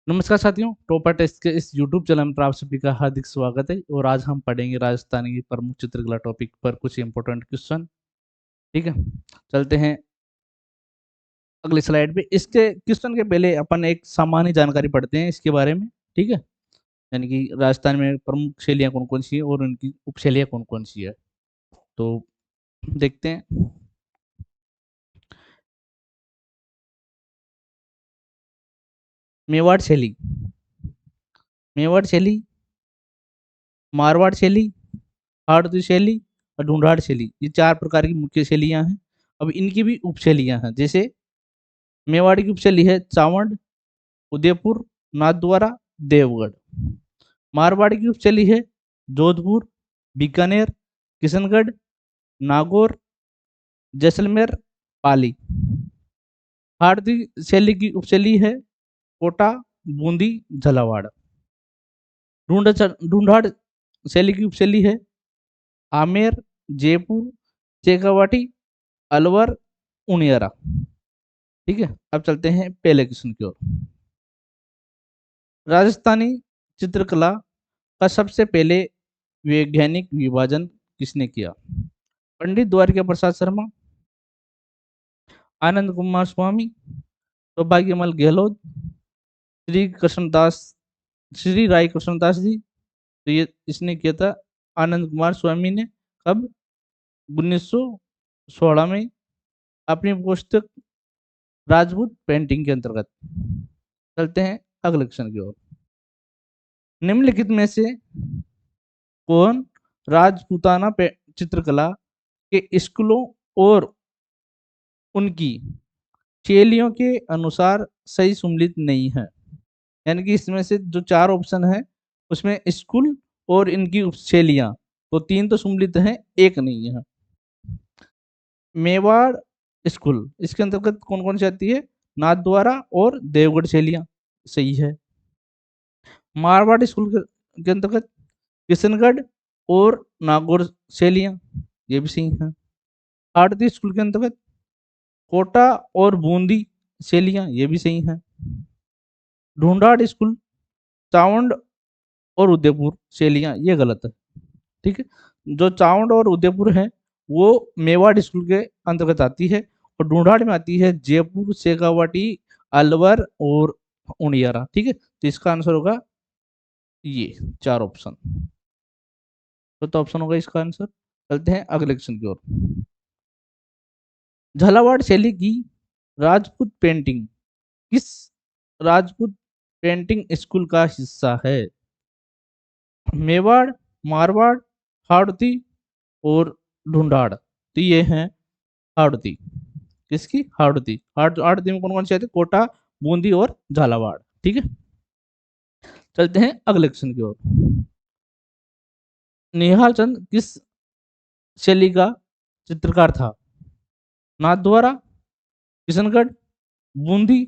नमस्कार साथियों, topper test के इस यूट्यूब चैनल पर आप सभी का हार्दिक स्वागत है। और आज हम पढ़ेंगे राजस्थान की प्रमुख चित्रकला टॉपिक पर कुछ इंपॉर्टेंट क्वेश्चन। ठीक है, चलते हैं अगली स्लाइड पे। इसके क्वेश्चन के पहले अपन एक सामान्य जानकारी पढ़ते हैं इसके बारे में। ठीक है, यानी कि राजस्थान में प्रमुख शैलियाँ कौन कौन सी है और उनकी उपशैलियाँ कौन कौन सी है। तो देखते हैं। मेवाड़ शैली, मेवाड़ शैली, मारवाड़ शैली, हाड़ौती शैली और ढूंढाड़ शैली, ये चार प्रकार की मुख्य शैलियाँ हैं। अब इनकी भी उपशैलियाँ हैं। जैसे मेवाड़ की उपशैली है चावंड, उदयपुर, नाथद्वारा, देवगढ़। मारवाड़ की उपशैली है जोधपुर, बीकानेर, किशनगढ़, नागौर, जैसलमेर, पाली। हाड़ौती शैली की उपशैली है कोटा, बूंदी, झालावाड़। ढूंढाड़ शैली की उपशैली है आमेर, जयपुर, शेखावाटी, अलवर, उनियारा। ठीक है, अब चलते हैं पहले क्वेश्चन की ओर। राजस्थानी चित्रकला का सबसे पहले वैज्ञानिक विभाजन किसने किया? पंडित द्वारिका प्रसाद शर्मा, आनंद कुमार स्वामी, सौभाग्यमल गहलोत, श्री कृष्णदास, श्री राय कृष्णदास जी। तो ये इसने किया था आनंद कुमार स्वामी ने। कब? 1916 में, अपनी पुस्तक राजपूत पेंटिंग के अंतर्गत। चलते हैं अगले क्वेश्चन की ओर। निम्नलिखित में से कौन राजपूताना चित्रकला के स्कूलों और उनकी शैलियों के अनुसार सही सम्मिलित नहीं है? यानी कि इसमें से जो चार ऑप्शन है उसमें स्कूल और इनकी शैलियां, तो तीन तो सम्मिलित हैं, एक नहीं है। मेवाड़ स्कूल, इसके अंतर्गत कौन कौन सी आती है? नाथद्वारा और देवगढ़ शैलियां, सही है। मारवाड़ स्कूल के अंतर्गत किशनगढ़ और नागौर शैलियां, ये भी सही है। हाड़ौती स्कूल के अंतर्गत कोटा और बूंदी शैलियां, ये भी सही है। ढूंढाड़ स्कूल चावंड और उदयपुर शैलियां, ये गलत है। ठीक है, जो चावंड और उदयपुर है वो मेवाड़ स्कूल के अंतर्गत आती है, और ढूंढाड़ में आती है जयपुर, शेखावाटी, अलवर और उनियारा। ठीक है, तो इसका आंसर होगा ये चार ऑप्शन। तो ऑप्शन होगा इसका आंसर। चलते हैं अगले क्वेश्चन की ओर। झालावाड़ शैली की राजपूत पेंटिंग किस राजपूत पेंटिंग स्कूल का हिस्सा है? मेवाड़, मारवाड़, हाड़ौती और ढूंढाड़। तो ये है हाड़ौती। किसकी? हाड़ौती। हाड़ौती में कौन कौन से आते हैं? कोटा, बूंदी और झालावाड़। ठीक है, चलते हैं अगले क्वेश्चन की ओर। निहाल चंद किस शैली का चित्रकार था? नाथद्वारा, किशनगढ़, बूंदी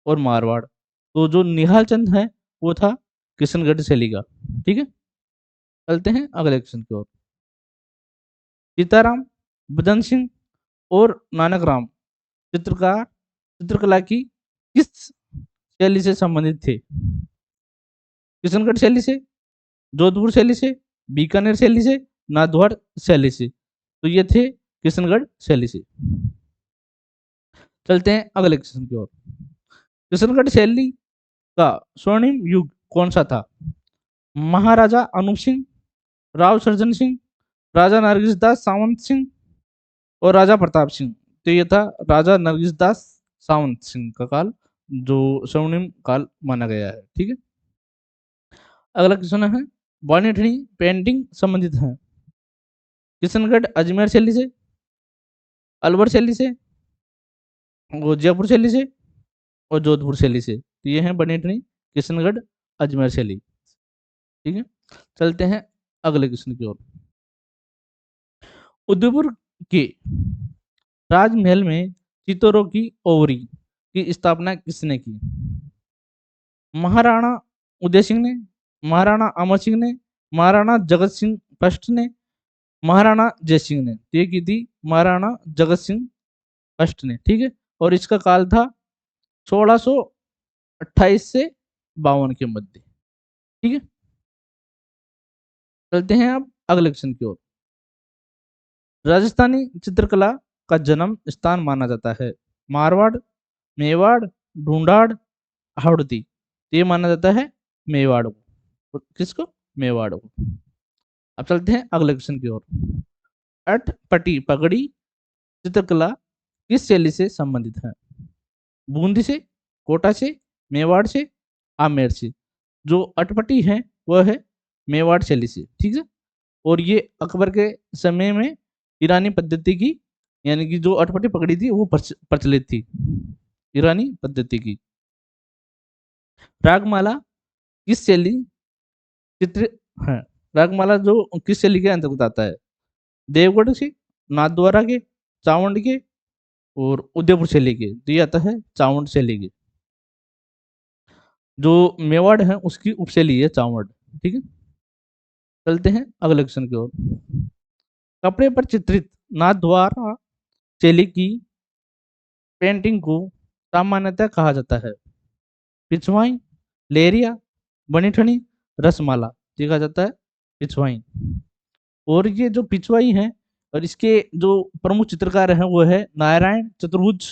और मारवाड़। तो जो निहाल चंद है वो था किशनगढ़ शैली का। ठीक है, चलते हैं अगले क्वेश्चन की ओर। सीताराम, भजन सिंह और नानक राम चित्रकार चित्रकला की किस शैली से संबंधित थे? किशनगढ़ शैली से, जोधपुर शैली से, बीकानेर शैली से, नाथद्वार शैली से। तो ये थे किशनगढ़ शैली से। चलते हैं अगले क्वेश्चन की ओर। किशनगढ़ शैली का स्वर्णिम युग कौन सा था? महाराजा अनूप सिंह, राव सर्जन सिंह, राजा नरगिस दास सावंत सिंह और राजा प्रताप सिंह। तो ये था राजा नरगिस दास सावंत सिंह का काल, जो स्वर्णिम काल माना गया है। ठीक है, अगला क्वेश्चन है बॉनेटनी पेंटिंग संबंधित है किशनगढ़ अजमेर शैली से, अलवर शैली से, वो जयपुर शैली से और जोधपुर शैली से। तो ये है बनेटनी किशनगढ़ अजमेर शैली। ठीक है, चलते हैं अगले क्वेश्चन की ओर। उदयपुर के राजमहल में चित्तौरों की ओवरी की स्थापना किसने की? महाराणा उदय सिंह ने, महाराणा अमर सिंह ने, महाराणा जगत सिंह फर्स्ट ने, महाराणा जय सिंह ने। तो ये की थी महाराणा जगत सिंह फर्स्ट ने। ठीक है, और इसका काल था 1628 से 52 के मध्य। ठीक है, चलते हैं अब अगले क्वेश्चन की ओर। राजस्थानी चित्रकला का जन्म स्थान माना जाता है मारवाड़, मेवाड़, ढूंढाड़, हावड़ती। तो ये माना जाता है मेवाड़ को। किसको? मेवाड़ को। अब चलते हैं अगले क्वेश्चन की ओर। अठपटी पगड़ी चित्रकला किस शैली से संबंधित है? बूंदी से, कोटा से, मेवाड़ से, आमेर से। जो अटपटी है वह है मेवाड़ शैली से। ठीक है, और ये अकबर के समय में ईरानी पद्धति की, यानी कि जो अटपटी पगड़ी थी वो प्रचलित थी, ईरानी पद्धति की। रागमाला किस शैली चित्र है? रागमाला जो किस शैली के अंतर्गत आता है? देवगढ़ से, नाथद्वारा के, चावंड के और उदयपुर शैली के। तो ये आता है चावंड शैली के। जो मेवाड़ है उसकी उपशैली है चावंड। ठीक है, चलते हैं अगले क्वेश्चन की ओर। कपड़े पर चित्रित नाथद्वारा शैली की पेंटिंग को सामान्यतः कहा जाता है पिछवाई, लेरिया, बनीठनी, रसमाला। देखा जाता है पिछवाई। और ये जो पिछवाई है और इसके जो प्रमुख चित्रकार हैं वो है नारायण चतुर्भुज,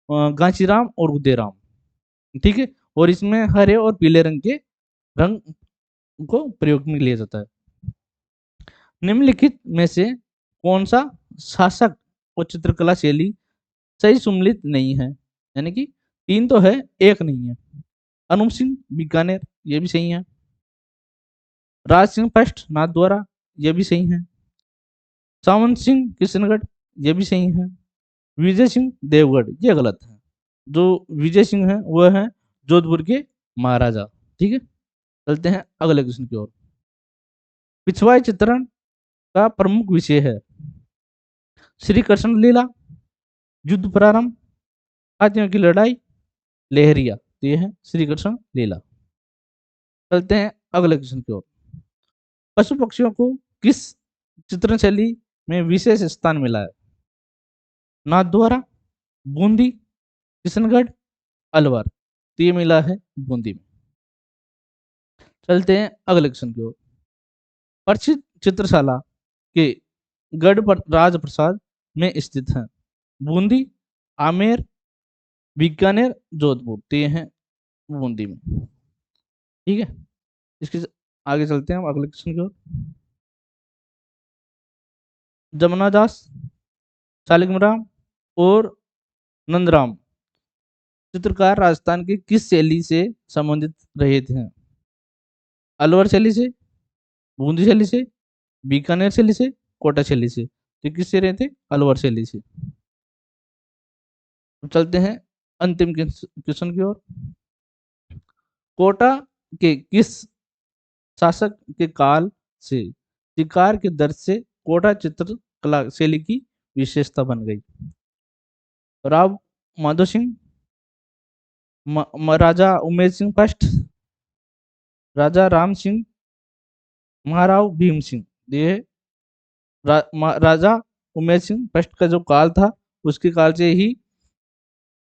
घासीराम और उदयराम। ठीक है, और इसमें हरे और पीले रंग के रंग को प्रयोग में लिया जाता है। निम्नलिखित में से कौन सा शासक और चित्रकला शैली सही सुमेलित नहीं है? यानी कि 3 तो है, 1 नहीं है। अनूप सिंह बीकानेर, ये भी सही है। राज सिंह फर्स्ट नाथद्वारा, ये भी सही है। सावंत सिंह किशनगढ़, ये भी सही है। विजय सिंह देवगढ़, ये गलत है। जो विजय सिंह है वह है जोधपुर के महाराजा। ठीक है, चलते हैं अगले क्वेश्चन की ओर। पिछवाई चित्रण का प्रमुख विषय है श्री कृष्ण लीला, युद्ध प्रारंभ, हाथियों की लड़ाई, लहरिया। तो ये है श्री कृष्ण लीला। चलते हैं अगले क्वेश्चन की ओर। पशु पक्षियों को किस चित्रण शैली में विशेष स्थान मिला है? नाथद्वारा, बूंदी, किशनगढ़, अलवर। तो ये मिला है बूंदी में। चलते हैं अगले क्वेश्चन की ओर। प्रसिद्ध चित्रशाला के गढ़ पर राजप्रसाद में स्थित है बूंदी, आमेर, बीकानेर, जोधपुर। तो ये है बूंदी में। ठीक है, इसके आगे चलते हैं हम अगले क्वेश्चन की ओर। जमुना दास, शालिग्राम और नंदराम चित्रकार राजस्थान की किस शैली से संबंधित रहे थे? अलवर शैली से, बूंदी शैली से, बीकानेर शैली से, कोटा शैली से। तो किससे रहे थे? अलवर शैली से। चलते हैं अंतिम क्वेश्चन की ओर। कोटा के किस शासक के काल से शिकार के दर्द से कोटा चित्रकला शैली की विशेषता बन गई? राव माधो सिंह, राजा उमेर सिंह फर्स्ट, राजा राम सिंह, महाराव भीम सिंह। ये राजा उमेर सिंह फर्स्ट का जो काल था उसके काल से ही,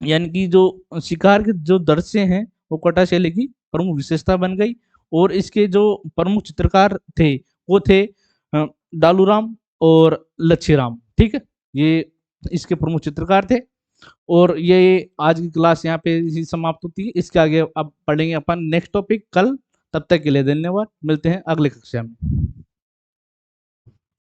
यानी कि जो शिकार के जो दृश्य हैं वो कोटा शैली की प्रमुख विशेषता बन गई। और इसके जो प्रमुख चित्रकार थे वो थे डालूराम और लच्छीराम। ठीक है, ये इसके प्रमुख चित्रकार थे। और ये आज की क्लास यहाँ पे ही समाप्त होती है। इसके आगे अब पढ़ेंगे अपन नेक्स्ट टॉपिक कल। तब तक के लिए धन्यवाद, मिलते हैं अगले कक्षा में।